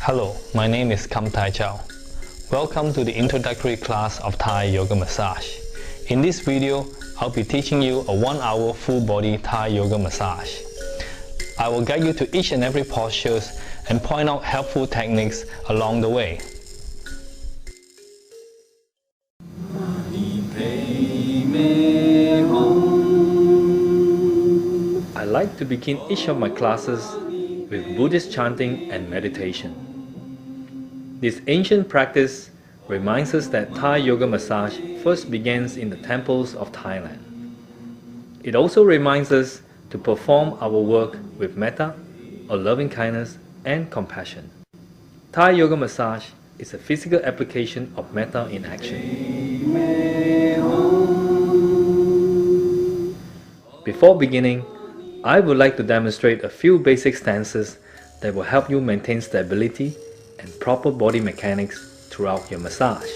Hello, my name is Kam Tai Chow. Welcome to the introductory class of Thai Yoga Massage. In this video, I'll be teaching you a 1-hour full body Thai Yoga massage. I will guide you to each and every postures and point out helpful techniques along the way. I like to begin each of my classes with Buddhist chanting and meditation. This ancient practice reminds us that Thai yoga massage first begins in the temples of Thailand. It also reminds us to perform our work with metta, or loving kindness, and compassion. Thai yoga massage is a physical application of metta in action. Before beginning, I would like to demonstrate a few basic stances that will help you maintain stability and proper body mechanics throughout your massage.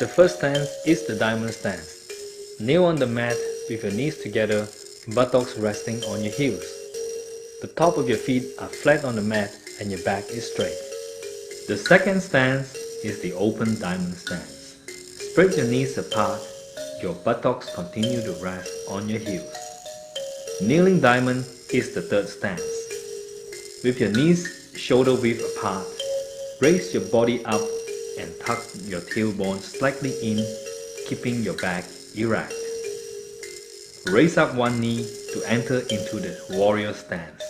The first stance is the diamond stance. Kneel on the mat with your knees together, buttocks resting on your heels. The top of your feet are flat on the mat and your back is straight. The second stance is the open diamond stance. Spread your knees apart. Your buttocks continue to rest on your heels. Kneeling diamond is the third stance. With your knees shoulder width apart, raise your body up and tuck your tailbone slightly in, keeping your back erect. Raise up one knee to enter into the warrior stance.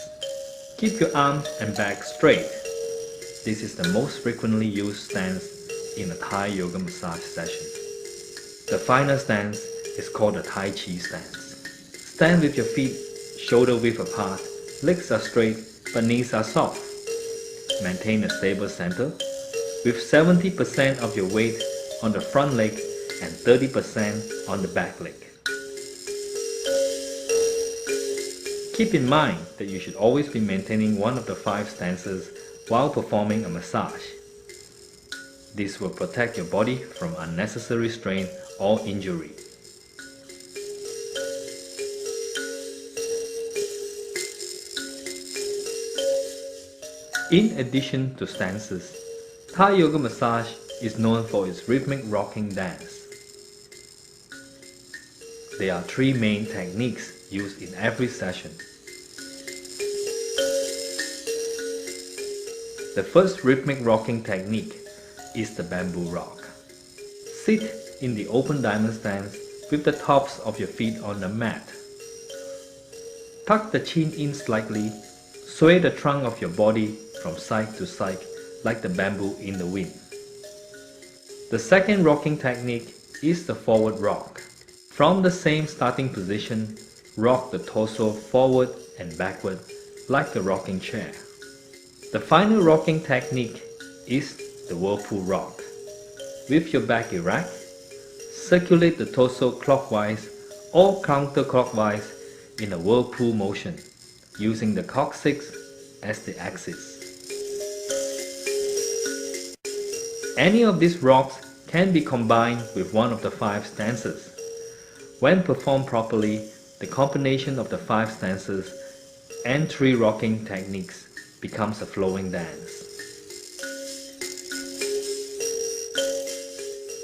Keep your arms and back straight. This is the most frequently used stance in a Thai yoga massage session. The final stance is called the Tai Chi stance. Stand with your feet shoulder width apart, legs are straight but knees are soft. Maintain a stable center with 70% of your weight on the front leg and 30% on the back leg. Keep in mind that you should always be maintaining one of the 5 stances while performing a massage. This will protect your body from unnecessary strain or injury. In addition to stances, Thai yoga massage is known for its rhythmic rocking dance. There are 3 main techniques used in every session. The first rhythmic rocking technique is the bamboo rock. Sit in the open diamond stance with the tops of your feet on the mat. Tuck the chin in slightly, sway the trunk of your body from side to side like the bamboo in the wind. The second rocking technique is the forward rock. From the same starting position, rock the torso forward and backward like a rocking chair. The final rocking technique is the whirlpool rock. With your back erect, circulate the torso clockwise or counterclockwise in a whirlpool motion, using the coccyx as the axis. Any of these rocks can be combined with one of the 5 stances. When performed properly, the combination of the 5 stances and 3 rocking techniques becomes a flowing dance.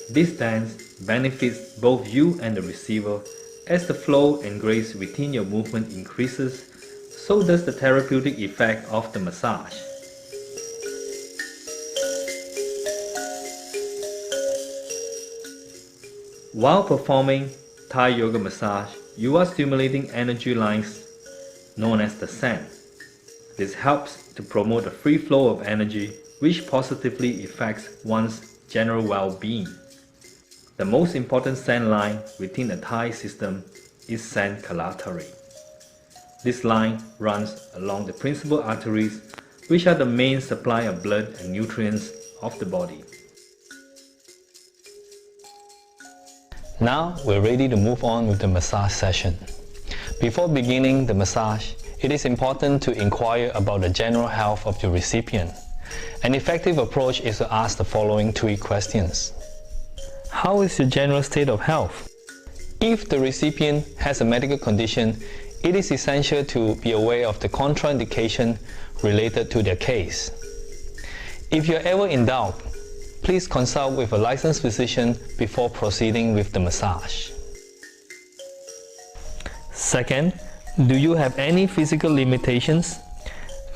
This dance benefits both you and the receiver as the flow and grace within your movement increases, so does the therapeutic effect of the massage. While performing Thai yoga massage, you are stimulating energy lines known as the sen. This helps to promote a free flow of energy which positively affects one's general well-being. The most important sen line within the Thai system is sen kalatari. This line runs along the principal arteries, which are the main supply of blood and nutrients of the body. Now we're ready to move on with the massage session. Before beginning the massage, it is important to inquire about the general health of your recipient. An effective approach is to ask the following 3 questions. How is your general state of health? If the recipient has a medical condition, it is essential to be aware of the contraindication related to their case. If you're ever in doubt, please consult with a licensed physician before proceeding with the massage. Second, do you have any physical limitations?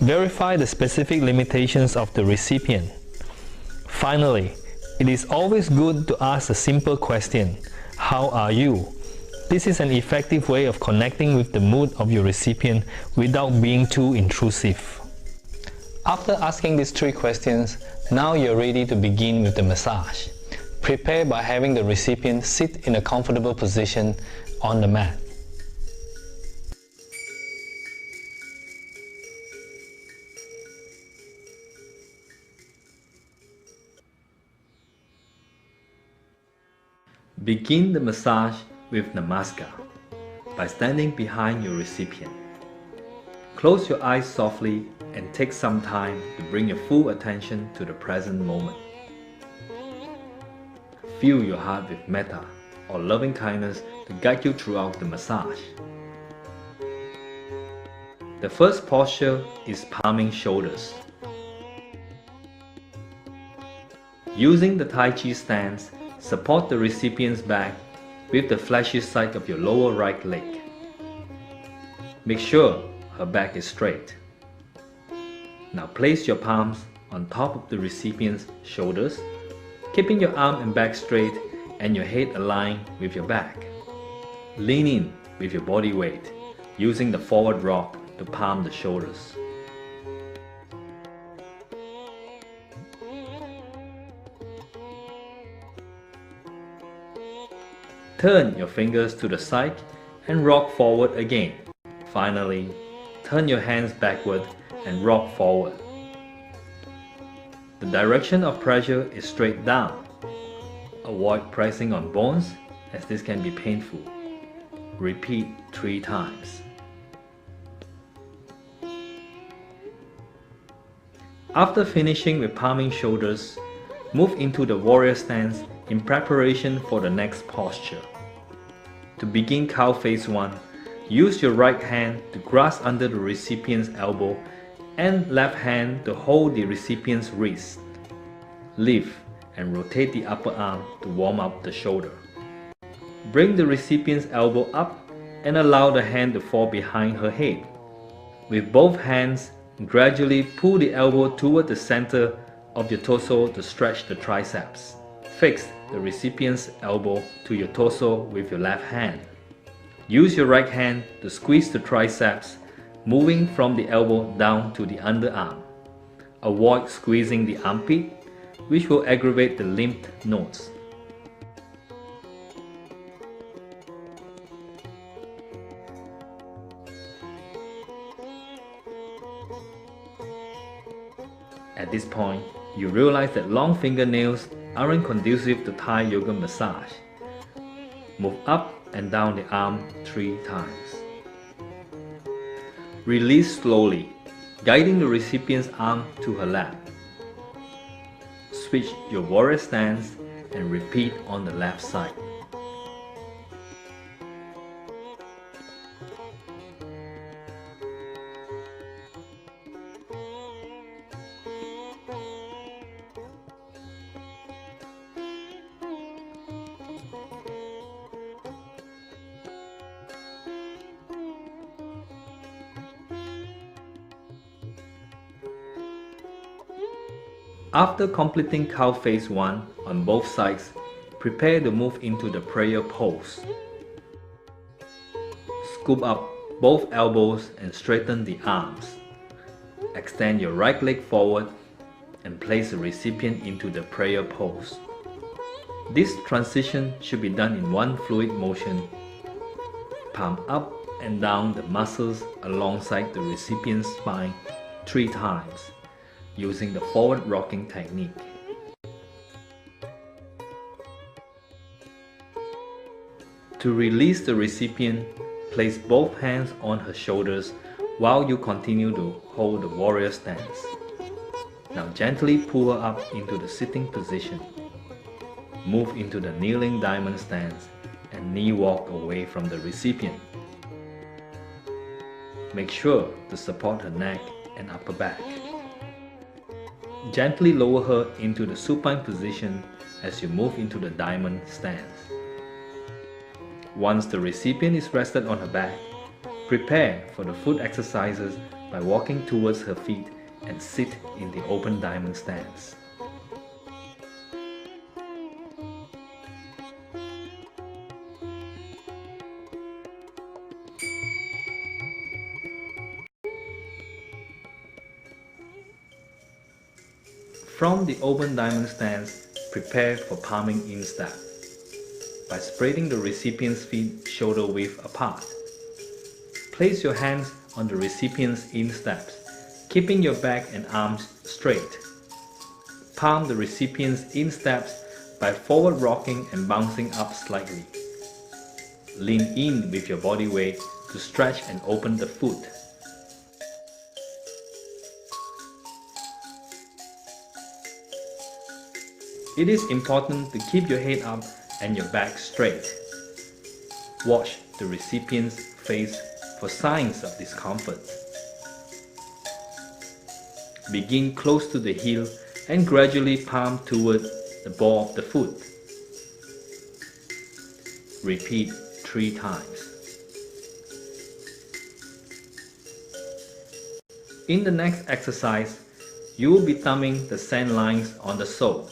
Verify the specific limitations of the recipient. Finally, it is always good to ask a simple question: how are you? This is an effective way of connecting with the mood of your recipient without being too intrusive. After asking these 3 questions, now you're ready to begin with the massage. Prepare by having the recipient sit in a comfortable position on the mat. Begin the massage with Namaskar by standing behind your recipient. Close your eyes softly and take some time to bring your full attention to the present moment. Fill your heart with metta or loving kindness to guide you throughout the massage. The first posture is palming shoulders. Using the Tai Chi stance, support the recipient's back with the fleshy side of your lower right leg. Make sure her back is straight. Now place your palms on top of the recipient's shoulders, keeping your arm and back straight and your head aligned with your back. Lean in with your body weight, using the forward rock to palm the shoulders. Turn your fingers to the side and rock forward again. Finally, turn your hands backward and rock forward. The direction of pressure is straight down. Avoid pressing on bones as this can be painful. Repeat 3 times. After finishing with palming shoulders, move into the warrior stance in preparation for the next posture. To begin cow face 1, use your right hand to grasp under the recipient's elbow and left hand to hold the recipient's wrist. Lift and rotate the upper arm to warm up the shoulder. Bring the recipient's elbow up and allow the hand to fall behind her head. With both hands, gradually pull the elbow toward the center of your torso to stretch the triceps. Fix the recipient's elbow to your torso with your left hand. Use your right hand to squeeze the triceps, moving from the elbow down to the underarm. Avoid squeezing the armpit, which will aggravate the lymph nodes. At this point, you realize that long fingernails aren't conducive to Thai yoga massage. Move up and down the arm 3 times. Release slowly, guiding the recipient's arm to her lap. Switch your warrior stance and repeat on the left side. After completing cow face 1 on both sides, prepare to move into the prayer pose. Scoop up both elbows and straighten the arms. Extend your right leg forward and place the recipient into the prayer pose. This transition should be done in one fluid motion. Palm up and down the muscles alongside the recipient's spine 3 times, using the forward rocking technique. To release the recipient, place both hands on her shoulders while you continue to hold the warrior stance. Now gently pull her up into the sitting position. Move into the kneeling diamond stance and knee walk away from the recipient. Make sure to support her neck and upper back. Gently lower her into the supine position as you move into the diamond stance. Once the recipient is rested on her back, prepare for the foot exercises by walking towards her feet and sit in the open diamond stance. From the open diamond stance, prepare for palming instep by spreading the recipient's feet shoulder width apart. Place your hands on the recipient's insteps, keeping your back and arms straight. Palm the recipient's insteps by forward rocking and bouncing up slightly. Lean in with your body weight to stretch and open the foot. It is important to keep your head up and your back straight. Watch the recipient's face for signs of discomfort. Begin close to the heel and gradually palm toward the ball of the foot. Repeat 3 times. In the next exercise, you will be thumbing the sand lines on the sole.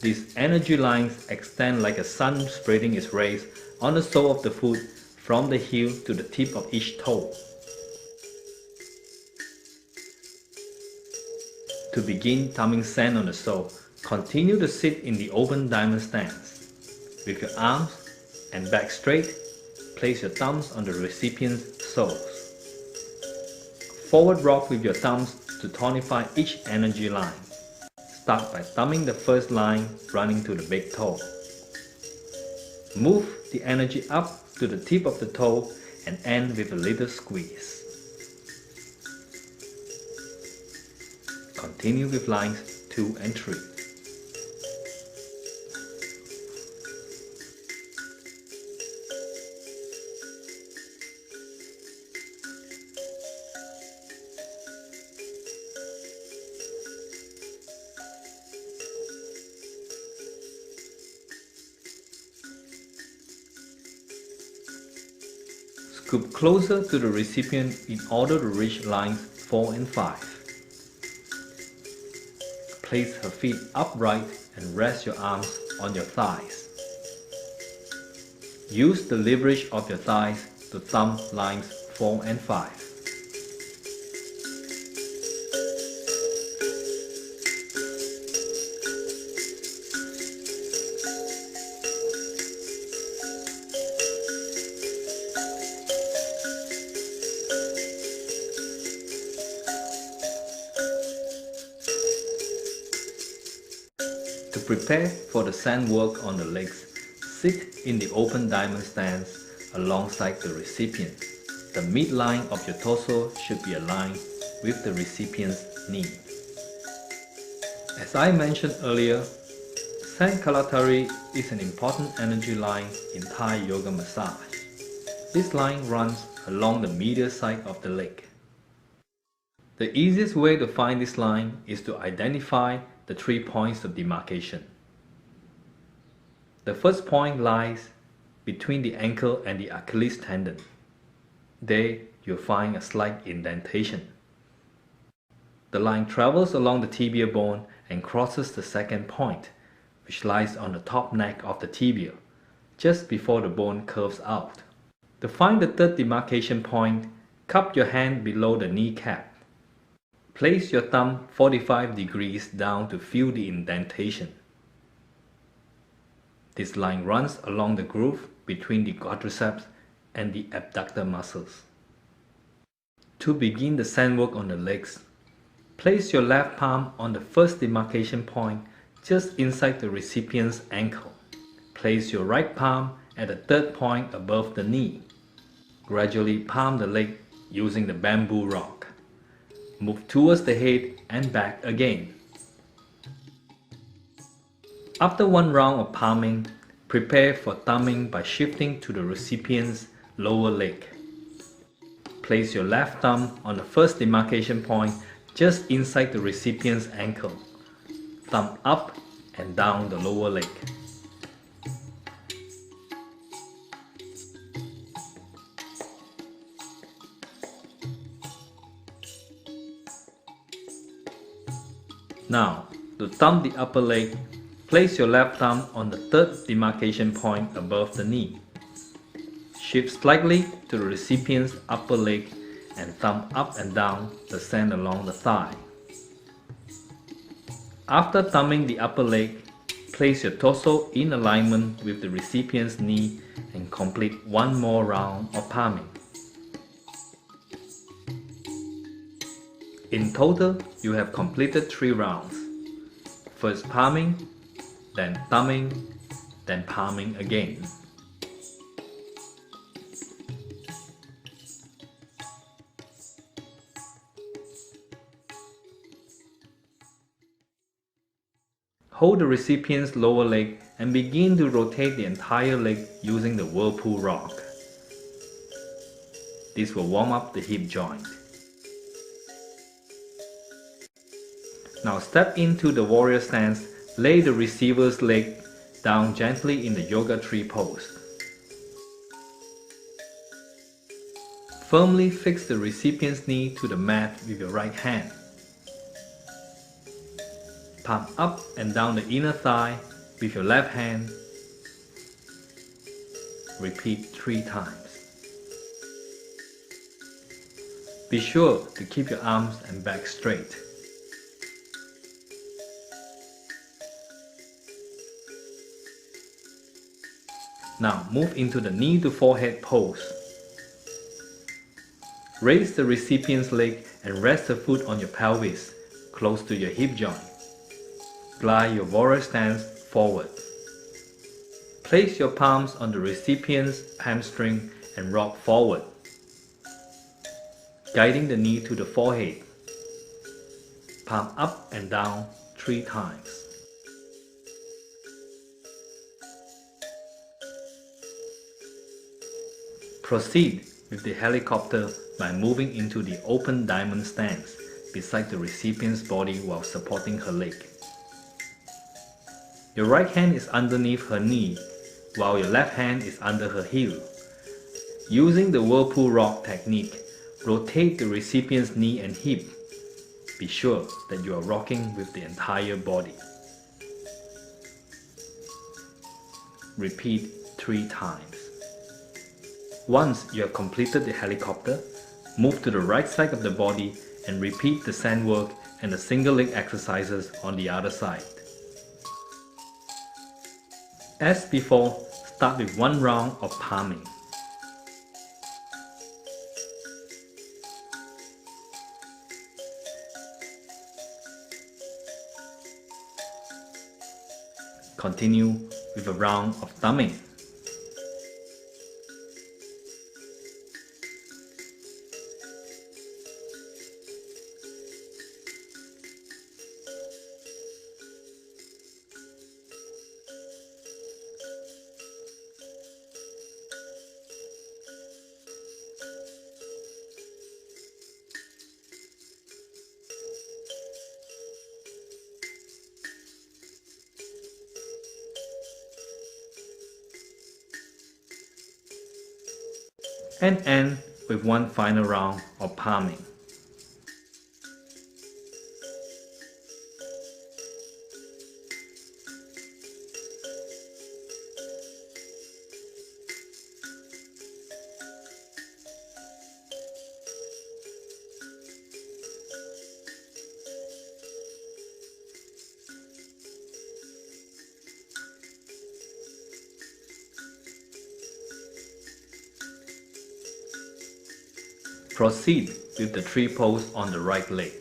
These energy lines extend like a sun spreading its rays on the sole of the foot from the heel to the tip of each toe. To begin thumbing sand on the sole, continue to sit in the open diamond stance. With your arms and back straight, place your thumbs on the recipient's soles. Forward rock with your thumbs to tonify each energy line. Start by thumbing the first line running to the big toe. Move the energy up to the tip of the toe and end with a little squeeze. Continue with lines 2 and 3. Scoop closer to the recipient in order to reach lines 4 and 5. Place her feet upright and rest your arms on your thighs. Use the leverage of your thighs to thumb lines 4 and 5. To prepare for the sand work on the legs, sit in the open diamond stance alongside the recipient. The midline of your torso should be aligned with the recipient's knee. As I mentioned earlier, Sand Kalatari is an important energy line in Thai yoga massage. This line runs along the medial side of the leg. The easiest way to find this line is to identify the 3 points of demarcation. The first point lies between the ankle and the Achilles tendon. There you'll find a slight indentation. The line travels along the tibia bone and crosses the second point, which lies on the top neck of the tibia, just before the bone curves out. To find the third demarcation point, cup your hand below the kneecap. Place your thumb 45 degrees down to feel the indentation. This line runs along the groove between the quadriceps and the abductor muscles. To begin the sand work on the legs, place your left palm on the first demarcation point just inside the recipient's ankle. Place your right palm at the third point above the knee. Gradually palm the leg using the bamboo rock. Move towards the head and back again. After one round of palming, Prepare for thumbing by shifting to the recipient's lower leg. Place your left thumb on the first demarcation point just inside the recipient's ankle. Thumb up and down the lower leg. Now, to thumb the upper leg, place your left thumb on the third demarcation point above the knee. Shift slightly to the recipient's upper leg and thumb up and down the sand along the thigh. After thumbing the upper leg, place your torso in alignment with the recipient's knee and complete one more round of palming. In total, you have completed 3 rounds. First palming, then thumbing, then palming again. Hold the recipient's lower leg and begin to rotate the entire leg using the whirlpool rock. This will warm up the hip joint. Now step into the warrior stance, lay the receiver's leg down gently in the yoga tree pose. Firmly fix the recipient's knee to the mat with your right hand. Palm up and down the inner thigh with your left hand. Repeat 3 times. Be sure to keep your arms and back straight. Now move into the knee to forehead pose. Raise the recipient's leg and rest the foot on your pelvis, close to your hip joint. Glide your warrior stance forward. Place your palms on the recipient's hamstring and rock forward, guiding the knee to the forehead. Palm up and down 3 times. Proceed with the helicopter by moving into the open diamond stance beside the recipient's body while supporting her leg. Your right hand is underneath her knee, while your left hand is under her heel. Using the whirlpool rock technique, rotate the recipient's knee and hip. Be sure that you are rocking with the entire body. Repeat 3 times. Once you have completed the helicopter, move to the right side of the body and repeat the sand work and the single leg exercises on the other side. As before, start with 1 round of palming. Continue with a round of thumbing. And end with 1 final round of palming. Proceed with the tree pose on the right leg.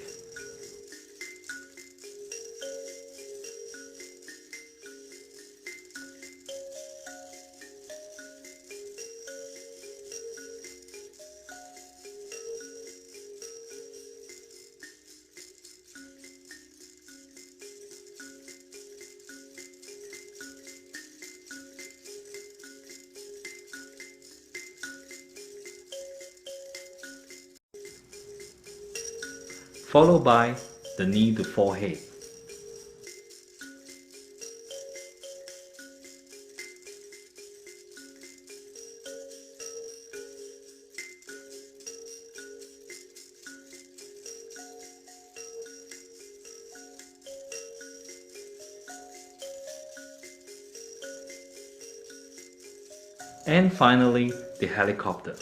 followed by the knee to forehead. And finally, the helicopter.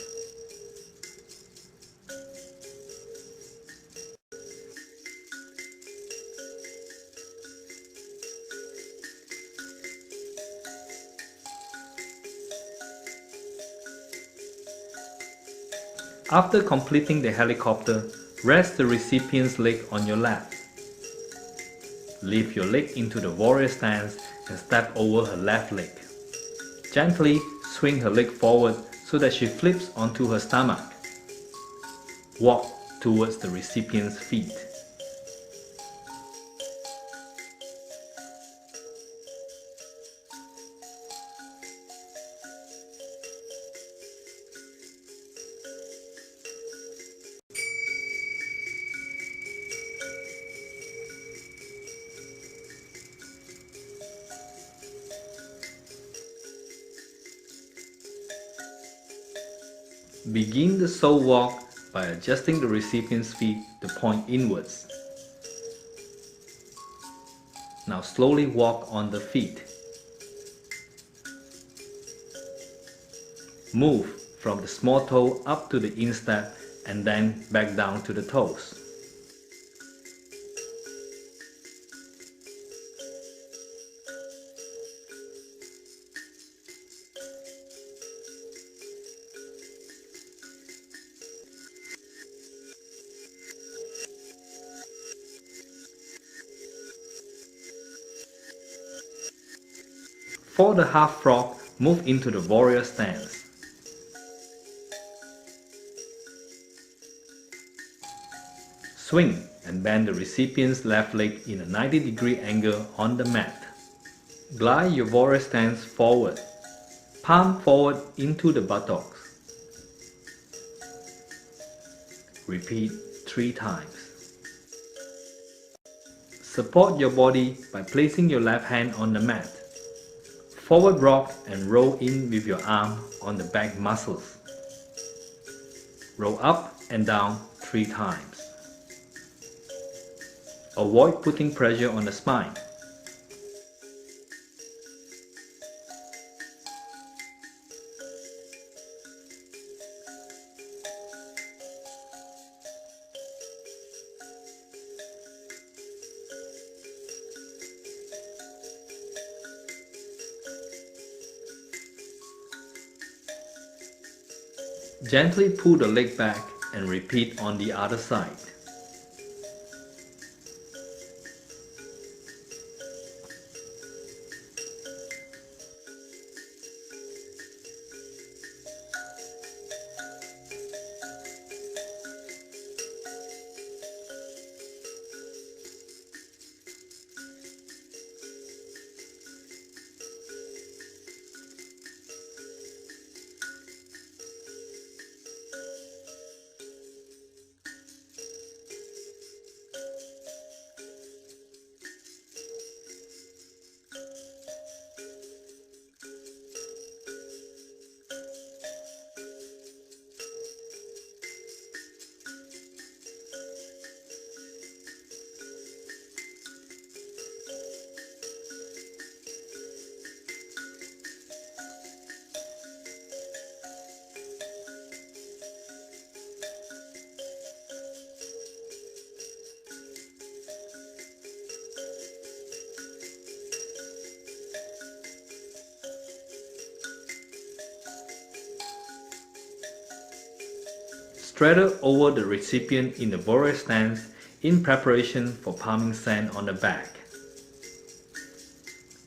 After completing the helicopter, rest the recipient's leg on your lap. Lift your leg into the warrior stance and step over her left leg. Gently swing her leg forward so that she flips onto her stomach. Walk towards the recipient's feet. Begin the soul walk by adjusting the recipient's feet to point inwards. Now slowly walk on the feet. Move from the small toe up to the instep and then back down to the toes. For the half frog, move into the warrior stance. Swing and bend the recipient's left leg in a 90-degree angle on the mat. Glide your warrior stance forward, palm forward into the buttocks. Repeat 3 times. Support your body by placing your left hand on the mat. Forward rock and roll in with your arm on the back muscles. Roll up and down 3 times. Avoid putting pressure on the spine. Gently pull the leg back and repeat on the other side. Straddle over the recipient in the warrior stance in preparation for palming sand on the back.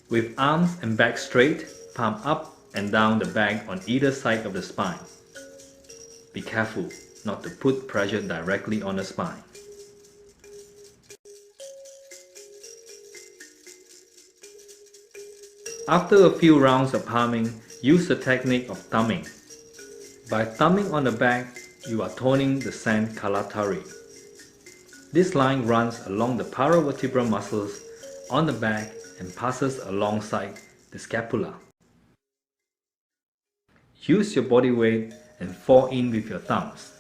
With arms and back straight, palm up and down the back on either side of the spine. Be careful not to put pressure directly on the spine. After a few rounds of palming, use the technique of thumbing. By thumbing on the back, you are toning the sand kalatari. This line runs along the paravertebral muscles on the back and passes alongside the scapula. Use your body weight and fall in with your thumbs.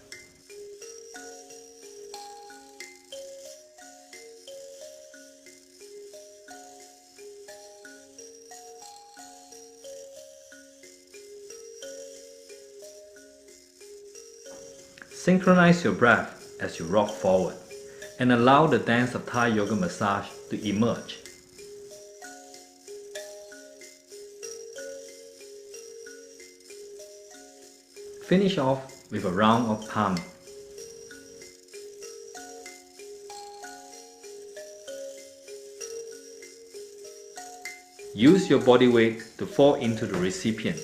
Synchronize your breath as you rock forward and allow the dance of Thai yoga massage to emerge. Finish off with a round of palming. Use your body weight to fall into the recipient.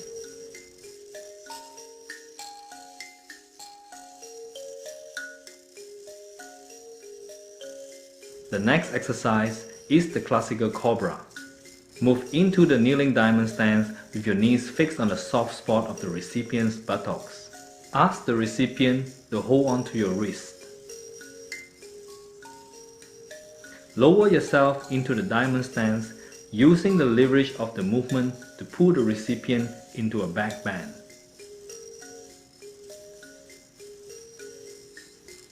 The next exercise is the classical cobra. Move into the kneeling diamond stance with your knees fixed on the soft spot of the recipient's buttocks. Ask the recipient to hold on to your wrist. Lower yourself into the diamond stance using the leverage of the movement to pull the recipient into a back bend.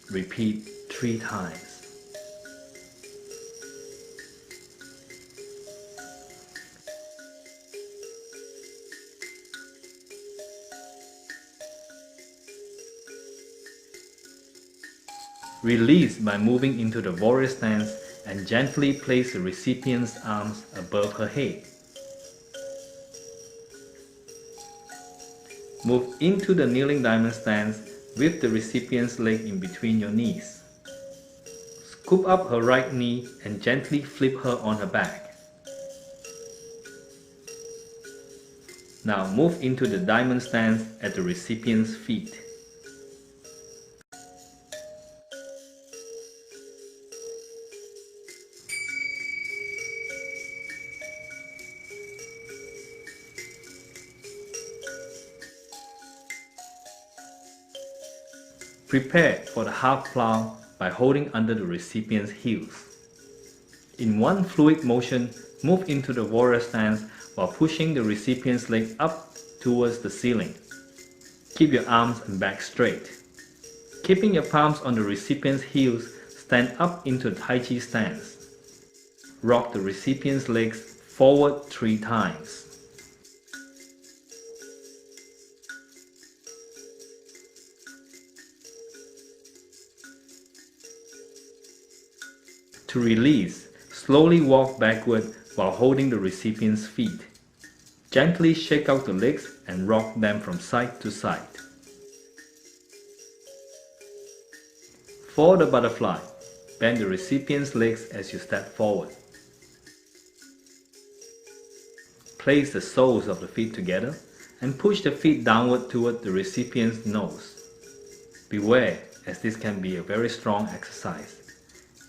Repeat 3 times. Release by moving into the warrior stance and gently place the recipient's arms above her head. Move into the kneeling diamond stance with the recipient's leg in between your knees. Scoop up her right knee and gently flip her on her back. Now move into the diamond stance at the recipient's feet. Prepare for the half plow by holding under the recipient's heels. In one fluid motion, move into the warrior stance while pushing the recipient's leg up towards the ceiling. Keep your arms and back straight. Keeping your palms on the recipient's heels, stand up into the Tai Chi stance. Rock the recipient's legs forward 3 times. To release, slowly walk backward while holding the recipient's feet. Gently shake out the legs and rock them from side to side. For the butterfly, bend the recipient's legs as you step forward. Place the soles of the feet together and push the feet downward toward the recipient's nose. Beware, as this can be a very strong exercise.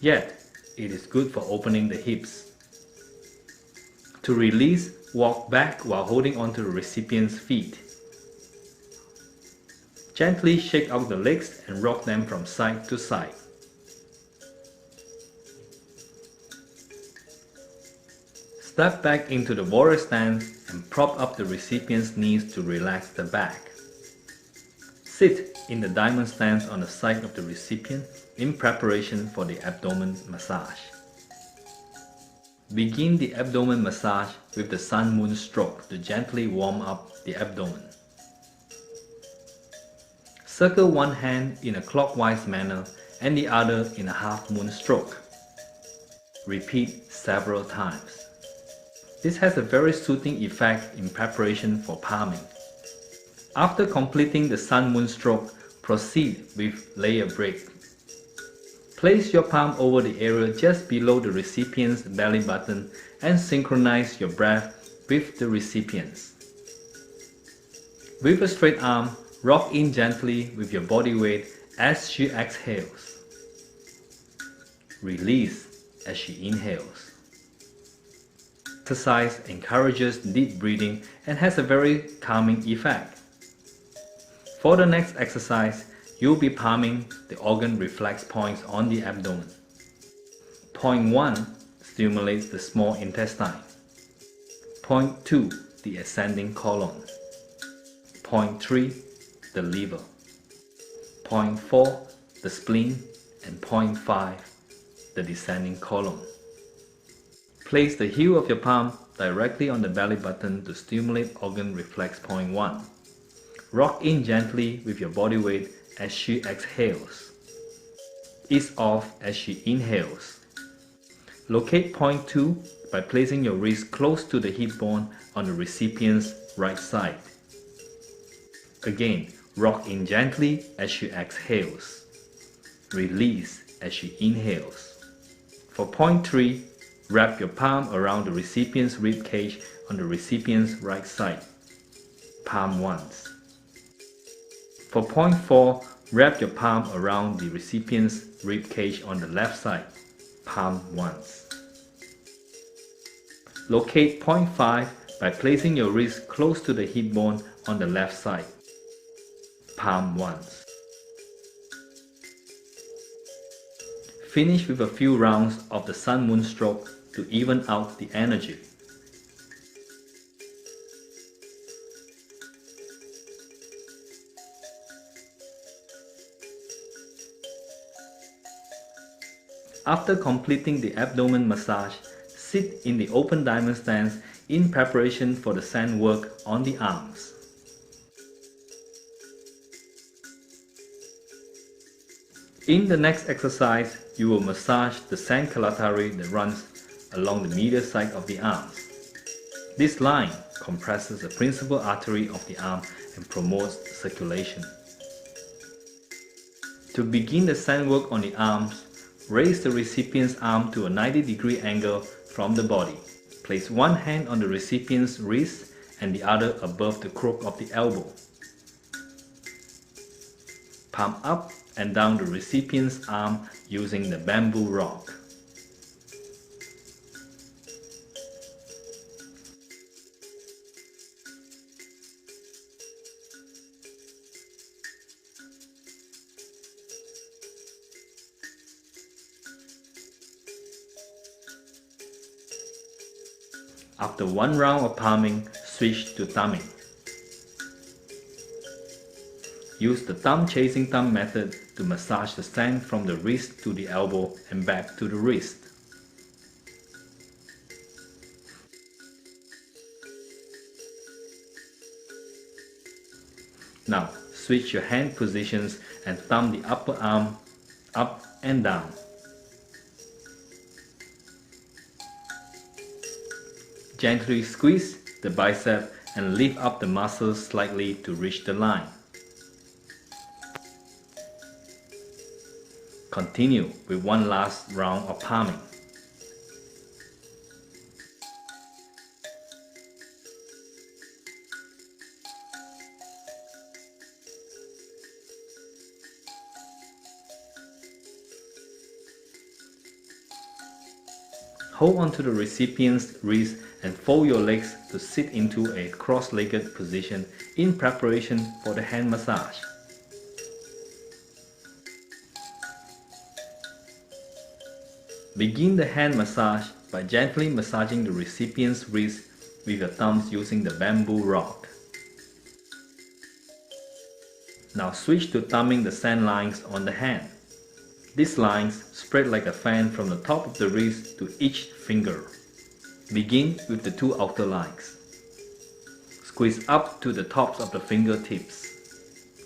Yet, it is good for opening the hips. To release, walk back while holding onto the recipient's feet. Gently shake out the legs and rock them from side to side. Step back into the warrior stance and prop up the recipient's knees to relax the back. Sit in the diamond stance on the side of the recipient in preparation for the abdomen massage. Begin the abdomen massage with the sun moon stroke to gently warm up the abdomen. Circle one hand in a clockwise manner and the other in a half moon stroke. Repeat several times. This has a very soothing effect in preparation for palming. After completing the sun moon stroke, proceed with layer break. Place your palm over the area just below the recipient's belly button and synchronize your breath with the recipient's. With a straight arm, rock in gently with your body weight as she exhales. Release as she inhales. Exercise encourages deep breathing and has a very calming effect. For the next exercise, You'll be palming the organ reflex points on the abdomen. Point 1 stimulates the small intestine. Point 2, the ascending colon. Point 3, the liver. Point 4, the spleen, and point 5, the descending colon. Place the heel of your palm directly on the belly button to stimulate organ reflex point 1. Rock in gently with your body weight as she exhales. Ease off as she inhales. Locate point 2 by placing your wrist close to the hip bone on the recipient's right side. Again, rock in gently as she exhales. Release as she inhales. For point 3, wrap your palm around the recipient's rib cage on the recipient's right side. Palm once. For point 4, wrap your palm around the recipient's rib cage on the left side. Palm once. Locate point 5 by placing your wrist close to the hip bone on the left side. Palm once. Finish with a few rounds of the sun moon stroke to even out the energy. After completing the abdomen massage, sit in the open diamond stance in preparation for the sand work on the arms. In the next exercise, you will massage the sand calatari that runs along the medial side of the arms. This line compresses the principal artery of the arm and promotes circulation. To begin the sand work on the arms, raise the recipient's arm to a 90-degree angle from the body. Place one hand on the recipient's wrist and the other above the crook of the elbow. Palm up and down the recipient's arm using the bamboo rock. After one round of palming, switch to thumbing. Use the thumb chasing thumb method to massage the sand from the wrist to the elbow and back to the wrist. Now, switch your hand positions and thumb the upper arm up and down. Gently squeeze the bicep and lift up the muscles slightly to reach the line. Continue with one last round of palming. Hold onto the recipient's wrist and fold your legs to sit into a cross-legged position in preparation for the hand massage. Begin the hand massage by gently massaging the recipient's wrist with your thumbs using the bamboo rock. Now switch to thumbing the sand lines on the hand. These lines spread like a fan from the top of the wrist to each finger. Begin with the two outer lines. Squeeze up to the tops of the fingertips.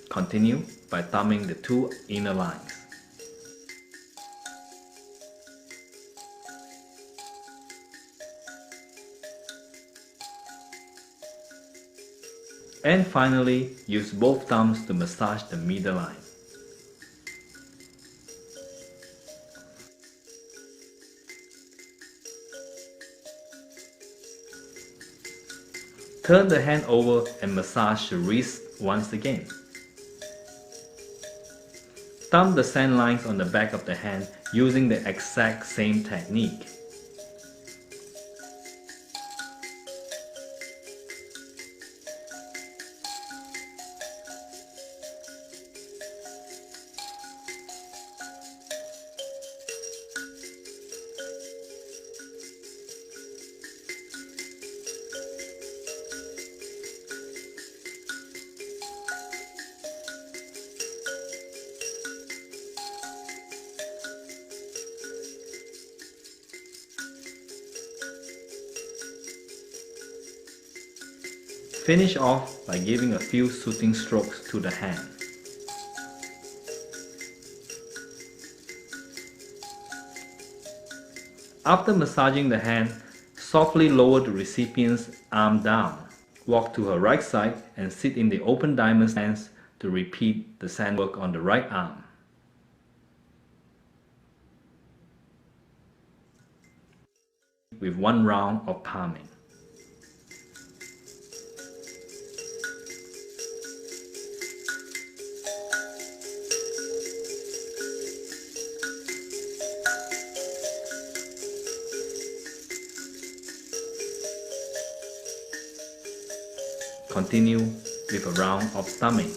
Continue by thumbing the two inner lines. And finally, use both thumbs to massage the middle line. Turn the hand over and massage the wrist once again. Thumb the sand lines on the back of the hand using the exact same technique. Finish off by giving a few soothing strokes to the hand. After massaging the hand, softly lower the recipient's arm down. Walk to her right side and sit in the open diamond stance to repeat the sand work on the right arm. With one round of palming. Continue with a round of thumbing.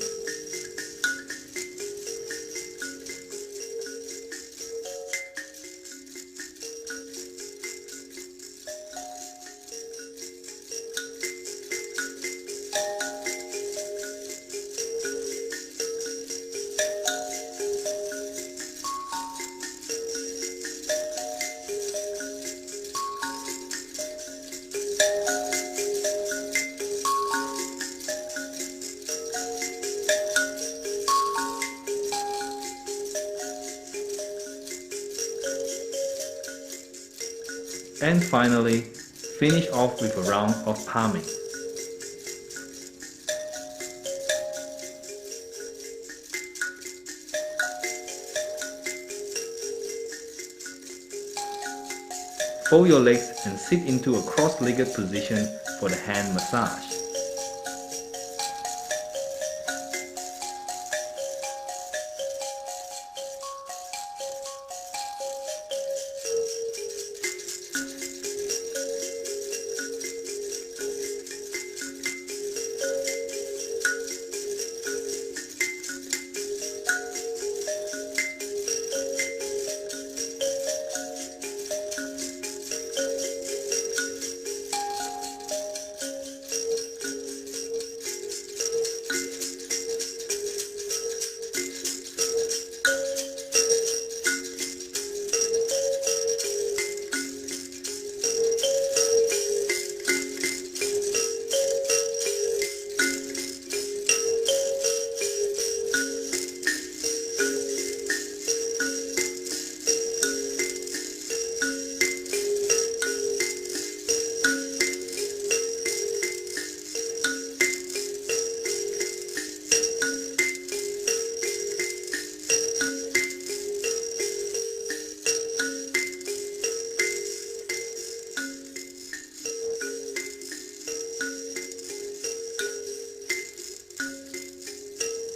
And finally, finish off with a round of palming. Fold your legs and sit into a cross-legged position for the hand massage.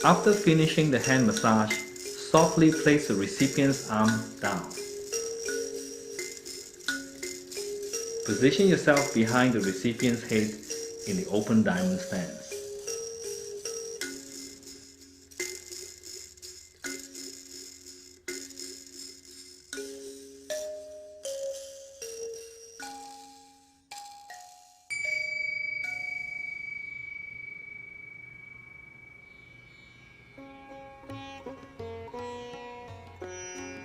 After finishing the hand massage, softly place the recipient's arm down. Position yourself behind the recipient's head in the open diamond stance.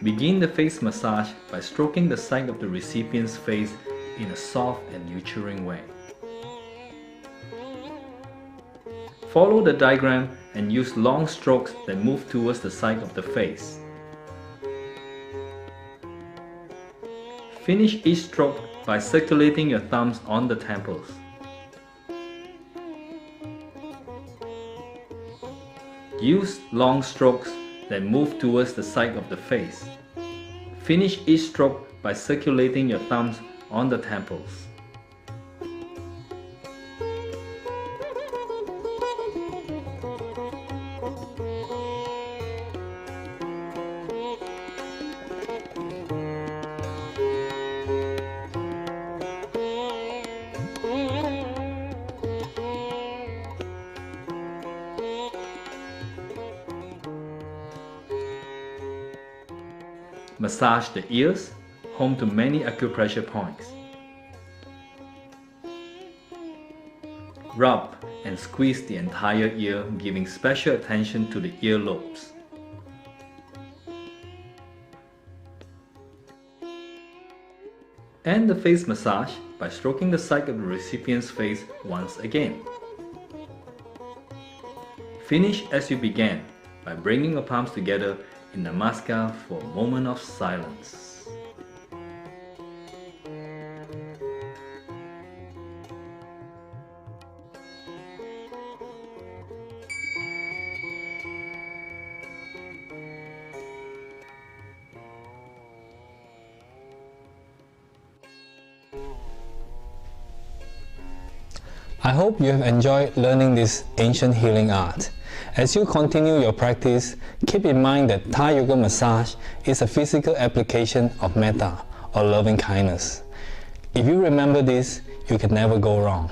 Begin the face massage by stroking the side of the recipient's face in a soft and nurturing way. Follow the diagram and use long strokes that move towards the side of the face. Finish each stroke by circulating your thumbs on the temples. Use long strokes that move towards the side of the face. Finish each stroke by circulating your thumbs on the temples. Massage the ears, home to many acupressure points. Rub and squeeze the entire ear, giving special attention to the earlobes. End the face massage by stroking the side of the recipient's face once again. Finish as you began by bringing your palms together in Namaskar for a moment of silence. I hope you have enjoyed learning this ancient healing art. As you continue your practice, keep in mind that Thai Yoga massage is a physical application of metta or loving kindness. If you remember this, you can never go wrong.